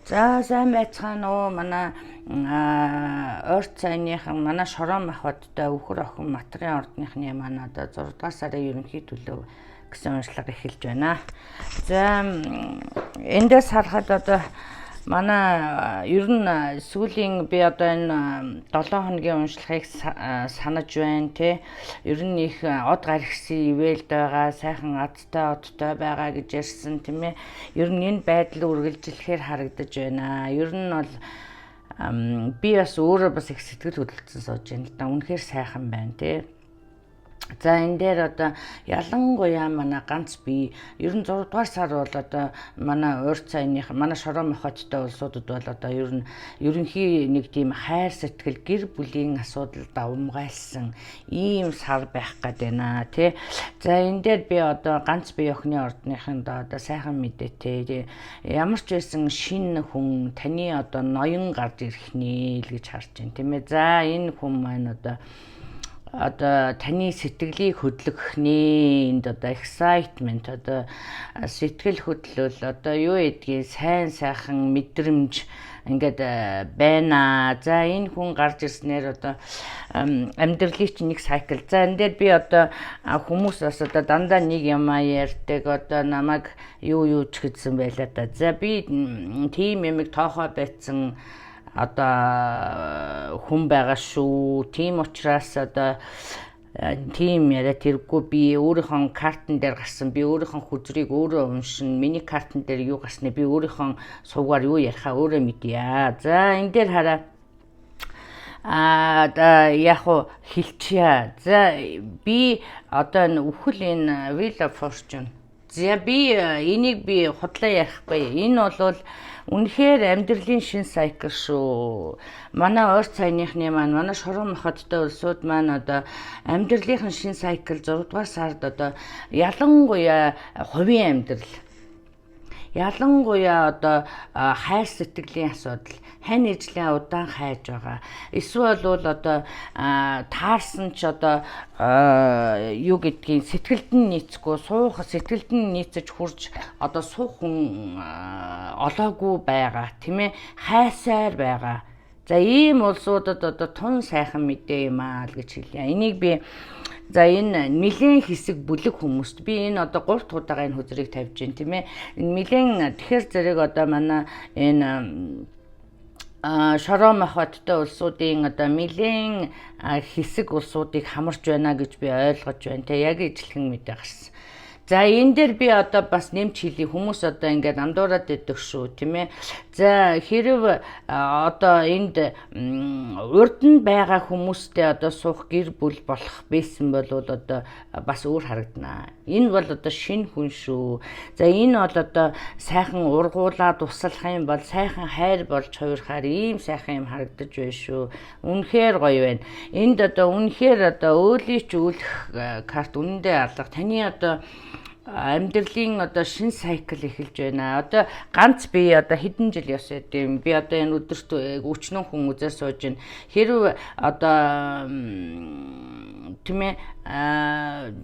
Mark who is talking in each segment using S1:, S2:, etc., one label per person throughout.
S1: За сайн байцгаана уу манай ойрт сайныхан манай Шорон ах хоттой Үхэр охин Матрын ордныхны манай одоо 6 дугаар сарын ерөнхий төлөв гэсэн уншлага эхэлж байна. За эндээс харахад одоо манай ер нь сүүлийн би одоо энэ 7 хоногийн уншлагыг санаж байна те. Ер нь их од гаргсан ивэлд байгаа, сайхан адтай одтой байгаа гэж ярьсан тийм ээ. Ер нь энэ байдал үргэлжлэхээр харагдаж байна. Ер нь бол би бас өөрөө бас их сэтгэл хөдлөлтсөн сууж байна л да. Үнэхээр сайхан байна те. За энэ дээр одоо ялангуяа манай ганц би ер нь 6 дугаар сар бол одоо манай урт сайных манай Шорон хоттой улсуудад бол одоо ер нь ерөнхий нэг тийм хайр сэтгэл гэр бүлийн асуудал давмгайлсан ийм сар байх гээд байна тий. За энэ дээр би одоо ганц бие охины ордныхын одоо сайхан мэдээтэй ямар ч байсан шинэ хүн таны одоо ноён гарч ирэх нэ л гэж харж байна тийм ээ. За энэ хүн маань одоо таны сэтгэлийг хөдлөхний энд одоо excitement одоо сэтгэл хөдлөл одоо юу гэдгийг сайн сайхан мэдрэмж ингээд байна. За энэ хүн гарч ирснээр одоо амьдралын чинь нэг cycle. За энэ дээр би одоо хүмүүс бас одоо дандаа нэг юмаа ярьдаг одоо намайг юу ч гэсэн байлаа да. За би тийм юмэг тоохоо байцсан одоо хүн байгаа шүү. Тийм учраас одоо тийм яриа тэргүй би өөрийнхөө картн дээр гарсан. Би өөрийнхөө хүзрийг өөрөө уншин. Миний картн дээр юу гарсныг би өөрийнхөө сувгаар юу ярихаа өөрөө мэдье. За энэ дээр хараа яг уу хэлчихье. За би одоо үхэл энэ Wheel of Fortune. За би энийг би худлаа ярихгүй. Энэ бол үнэхээр амьдралын шин сайкл шүү. Манай ойрт сайныхны маань манай Шорон хоттой улсууд маань одоо амьдралын шин сайкл 6 дугаар сард одоо ялангуяа хувийн амьдрал ялангуяа одоо хайр сэтгэлийн асуудал хань ижлийн удаан хайж байгаа. Эсвэл бол одоо таарсан ч одоо юу гэдгийг сэтгэлд нь нийцэхгүй суух сэтгэлд нь нийцэж хурж одоо суух хүн олоогүй байгаа тийм ээ. Хайсаар байгаа. За ийм улсуудад одоо тун сайхан мэдээ юм аа л гэж хэлье. Энийг би за энэ нэлээд хэсэг бүлэг хүмүүст би энэ одоо 3 дахь удаага энэ хүзрийг тавьж байна тийм ээ. Нэлээд тэгэхээр зэрэг одоо манай энэ Шорон хоттой улсуудын одоо нэлээд хэсэг улсуудыг хамарч байна гэж би ойлгож байна те. Яг ижилхэн мэдээ гарсан. За энэ дээр би одоо бас нэмж хэлье. Хүмүүс одоо ингээд андуураад идэх шүү тийм ээ. За хэрв одоо энд урд нь байгаа хүмүүстэй одоо суух гэр бүл болох байсан бол одоо бас өөр харагдана. Энэ бол одоо шинэ хүн шүү. За энэ бол одоо сайхан ургуулаад туслах юм бол сайхан хайр болж хувирахаар ийм сайхан юм харагдаж байна шүү. Үнэхээр гоё байна. Энд одоо үнэхээр одоо өөлийч үлэх карт үнэндээ алга. Таны одоо амьдралын одоо шин сайкл эхэлж байна. Одоо ганц би одоо хэдэн жил ясаа гэм би одоо энэ өдөрт өчнөн хүн үзээ сууж байна. Хэрв одоо тийм ээ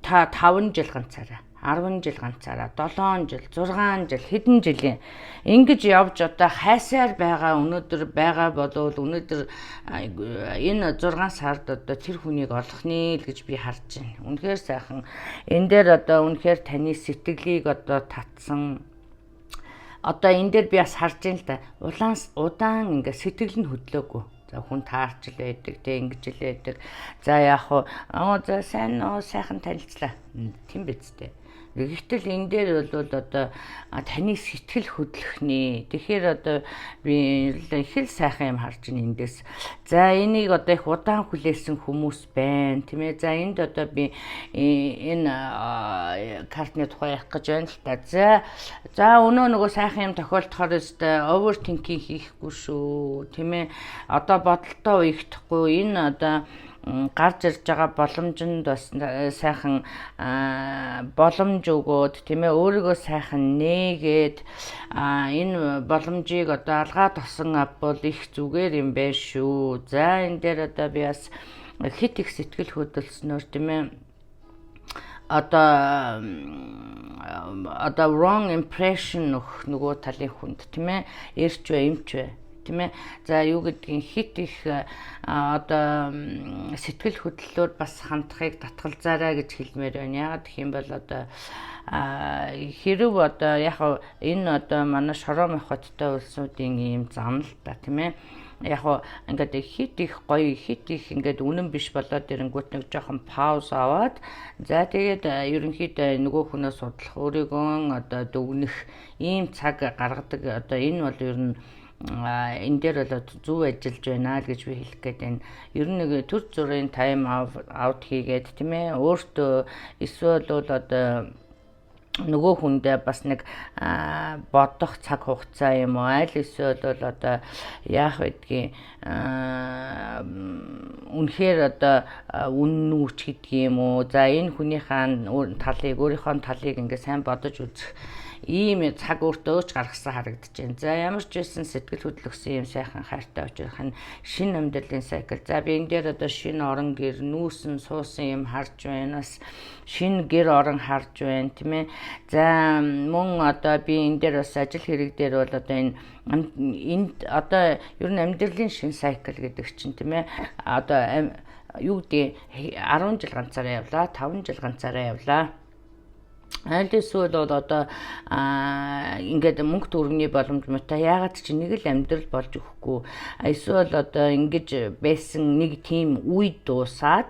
S1: та 5 жил ганцаараа 10 жил ганцаараа 7 жил 6 жил хэдэн жилийн ингэж явж одоо хайсаар байгаа өнөөдөр байгаа болвол өнөөдөр энэ 6 сард одоо тэр хүнийг олох нэ л гэж би харж байна. Үнэхээр сайхан. Энэ дээр одоо үнэхээр таны сэтгэлийг одоо татсан одоо энэ дээр би бас харж байна л да. Удаан ингээ сэтгэл нь хөдлөөгүй. За хүн таарч л байдаг те ингэж л байдаг. За яг хуу за сайхан танилцлаа. Тийм биз дээ. Гэвтэл энэ дээр бол одоо таны сэтгэл хөдлөхний тэгэхээр одоо би их л сайхан юм харж байна эндээс. За энийг одоо их удаан хүлээсэн хүмүүс байна тийм ээ. За энд одоо би энэ картны тухай ярих гэж байна л та. За өнөө нөгөө сайхан юм тохиолдохоор өстэй overthinking хийхгүй шүү тийм ээ. Одоо бодолтой уягдахгүй энэ одоо гарч ирж байгаа боломжинд бас сайхан боломж өгөөд тийм ээ өөрийгөө сайхан нээгээд энэ боломжийг одоо алгаад авсан бол их зүгээр юм байна шүү. За энэ дээр одоо би бас хит их сэтгэл хөдлснөөр тийм ээ одоо wrong impression нөгөө талын хүнд тийм ээ эрч вэ эмч вэ тийм ээ за юу гэдгийг хит их одоо сэтгэл хөдлөлөөр бас хандахыг татгалзаарай гэж хэлмээр байна. Яагаад гэх юм бол одоо хэрв одоо яг энэ одоо манай шороо мохоттой улсуудын ийм зам л та тийм ээ яг ингээд хит их гоё хит их ингээд үнэн биш болоод ирэнгүүт нэг жоохон пауз аваад за тэгээд ерөнхийдөө нөгөө хүнээс судлах өөрийгөө одоо дүгнэх ийм цаг гаргадаг одоо энэ бол ер нь энэ дээр бол зөв ажиллаж байна л гэж би хэлэх гээд байна. Ер нь нэг төр зүрийн тайм аут хийгээд тийм ээ өөртөө эсвэл бол одоо нөгөө хүндээ бас нэг бодох цаг хугацаа юм уу аль эсвэл бол одоо яах гэдгийг үнэхээр одоо үнэн үүч гэдгийг юм уу за энэ хүнийхээ өөрийнхөө талыг ингээд сайн бодож үзэх ийм цаг өөртөө ч гаргасан харагдаж байна. За ямар ч байсан сэтгэл хөдлөсөн юм сайхан хайртай очих нь шинэ амьдралын сайкл. За би энэ дээр одоо шинэ орон гэр нүүсэн суусан юм харж байна. Бас шинэ гэр орон харж байна тийм ээ. За мөн одоо би энэ дээр бас ажил хэрэг дээр бол одоо энд одоо ер нь амьдралын шинэ сайкл гэдэг чинь тийм ээ. Одоо юу гэдэг 10 жил ганцаараа явлаа, 5 жил ганцаараа явлаа. Аль эсвэл бол одоо ингээд мөнгө төгрөгийн боломж муутай яагаад ч нэг л амьдрал болж өгөхгүй эсвэл одоо ингэж байсан нэг тийм үе дуусаад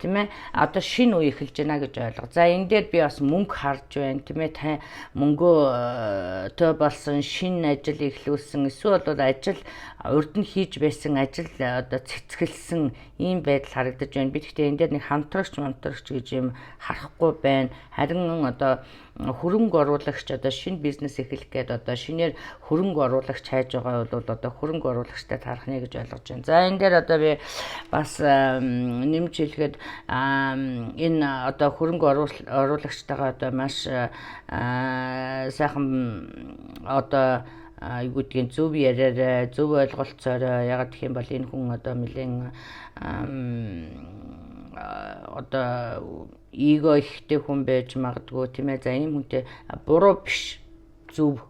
S1: тийм ээ одоо шинэ үе эхэлж байна гэж ойлго. За энэ дээр би бас мөнгө харж байна тийм ээ мөнгөтэй болсон шинэ ажил эхлүүлсэн эсвэл бол ажил урд нь хийж байсан ажил одоо цэцгэлсэн ийм байдал харагдаж байна. Би гэхдээ энэ дээр нэг хамтрагч гэж юм харахгүй байна. Харин одоо хөрөнгө оруулагч одоо шинэ бизнес эхлэх гээд одоо шинээр хөрөнгө оруулагч хайж байгаа бол одоо хөрөнгө оруулагчтай таарах нэ гэж ойлгож байна. За энэ дээр одоо би бас нэмж хэлэхэд энэ одоо хөрөнгө оруулагчтайгаа одоо маш сайхан одоо юу гэдгийг зөв яриараа зөв ойлголцоороо ягаад гэх юм бол энэ хүн одоо нэлээд одоо эго ихтэй хүн байж магадгүй тийм ээ за ийм хүнтэй буруу биш зөв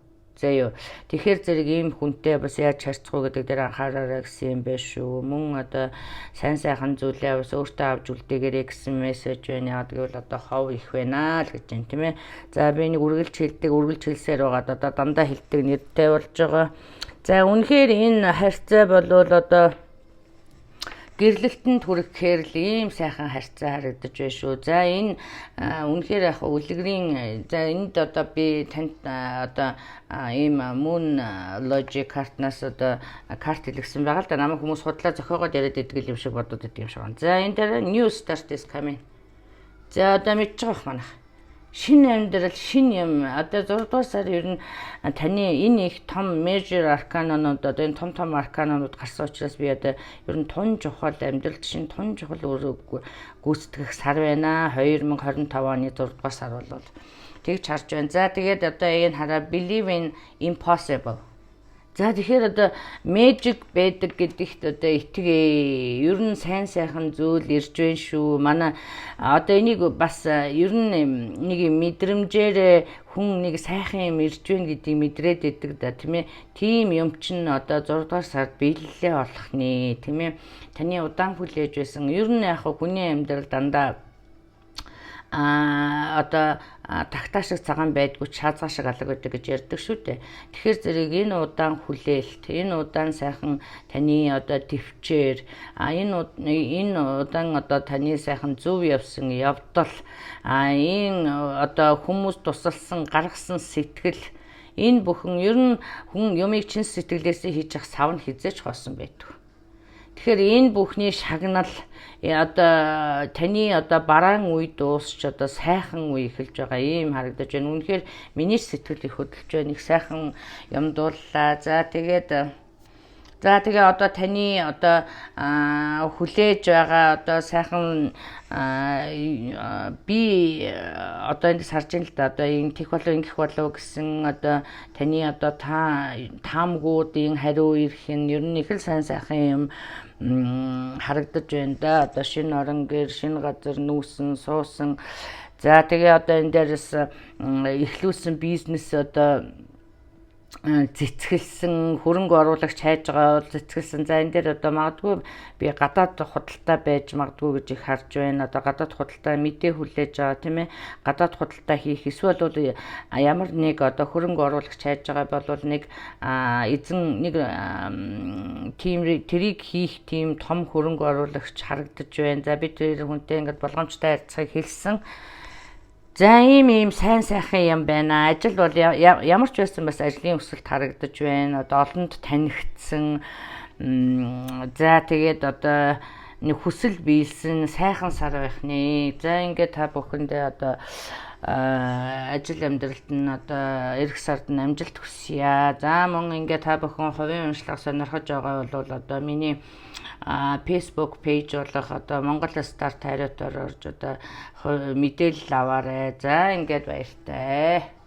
S1: заяа тэгэхээр зэрэг ийм хүнтэй бас яаж харьцах вэ гэдэг дээр анхаараарай гэсэн юм байна шүү. Мөн одоо сайн сайхан зүйлээ бас өөртөө авч үлдээгээрэй гэсэн мессеж байна. Яагаад гэвэл одоо хов их байна л гэж байна тийм ээ. За би нэг үргэлж хэлсээр байгаа одоо дандаа хэлдэг нэртэй болж байгаа. За үнэхээр энэ харьцаа болвол одоо гэрлэлтэнд хүрэхээр л ийм сайхан харьцаа харагдаж байна шүү. За энэ үнэхээр яг үлгэрийн за энд одоо би танд одоо ийм moon logic картнаас одоо карт хэлгсэн байгаа л да. Намайг хүмүүс худлаа зохиогоод яриад идэг юм шиг бодоод идэг юм шиг байна. За энэ дээр new start is coming. За одоо мэдж байгаа манайх. Шинэ амьдрал шинэ юм одоо 6 дугаар сар ер нь таны энэ их том major arcana-нууд одоо энэ том arcana-нууд гарсан учраас би одоо ер нь тун чухал амьдралд шинэ тун чухал гүйцэтгэх сар байна. 2025 оны 6 дугаар сар бол тэгж харж байна. За тэгээд одоо энэ хараа believe in impossible. За тэгэхээр одоо magic байдаг гэдэгт одоо итгэе. Ер нь сайн сайхан зүйл ирж байна шүү. Манай одоо энийг бас ер нь нэг мэдрэмжээр хүн нэг сайхан юм ирж байна гэдгийг мэдрээд идэг да тийм ээ. Тийм юм чинь одоо 6 дугаар сард биелэлээ болох нэ тийм ээ. Таны удаан хүлээж байсан. Ер нь яг хүний амьдрал дандаа одоо тагтаа шиг цагаан байдгүй шаазгаа шиг алга байдаг гэж ярьдаг шүү дээ. Тэгэхээр зэрэг энэ удаан хүлээлт, энэ удаан сайхан таны одоо төвчээр, энэ удаан одоо таны сайхан зөв явсан явдал, энэ одоо хүмүүс тусалсан гаргасан сэтгэл, энэ бүхэн ер нь хүн юмыг чин сэтгэлээсээ хийж явах сав нь хизээч хоосон байдаг. Тэгэхээр энэ бүхний шагнал одоо таны одоо бараан үе дуусч одоо сайхан үе эхэлж байгаа юм харагдаж байна. Үнэхээр миний сэтгэл их хөдөлж байна. Их сайхан юм дууллаа. За тэгээ одоо таны одоо хүлээж байгаа одоо сайхан би одоо энд сарж ин л да одоо ингэх болов ингэх болов гэсэн одоо таны одоо таамгуудын хариу ирэх нь ер нь их л сайн сайхан юм харагдаж байна да. Одоо шинэ орон гэр, шинэ газар нүүсэн, суусан. За тэгээ одоо энэ дээрээс эхлүүлсэн бизнес одоо цэцгэлсэн хөрөнгө оруулагч хайж байгаа бол цэцгэлсэн. За энэ дээр одоо магадгүй би гадаад худалдаа байж магадгүй гэж их харж байна. Одоо гадаад худалдаа мэдээ хүлээж байгаа тийм ээ. Гадаад худалдаа хийх эсвэл бол ямар нэг одоо хөрөнгө оруулагч хайж байгаа бол нэг эзэн нэг тийм тэрийг хийх тийм том хөрөнгө оруулагч харагдаж байна. За би тэр хүнтэй ингээд болгоомжтой харьцахыг хэлсэн. За ийм сайн сайхан юм байна. Ажил бол ямар ч байсан бас ажлын өсөлт харагдаж байна. Одоо олонд танигдсан. За тэгээд одоо нэг хүсэл биелсэн сайхан сар байх нэ. За ингээд та бүхэндээ одоо ажил амьдралд нь одоо эх сард нь амжилт хүсье. За мөн ингээд та бүхэн хувийн уншлага сонирхож байгаа бол одоо миний Facebook пэйж болох одоо Монгол Старт хариутаар орж одоо мэдээлэл аваарай. За ингээд баяртай.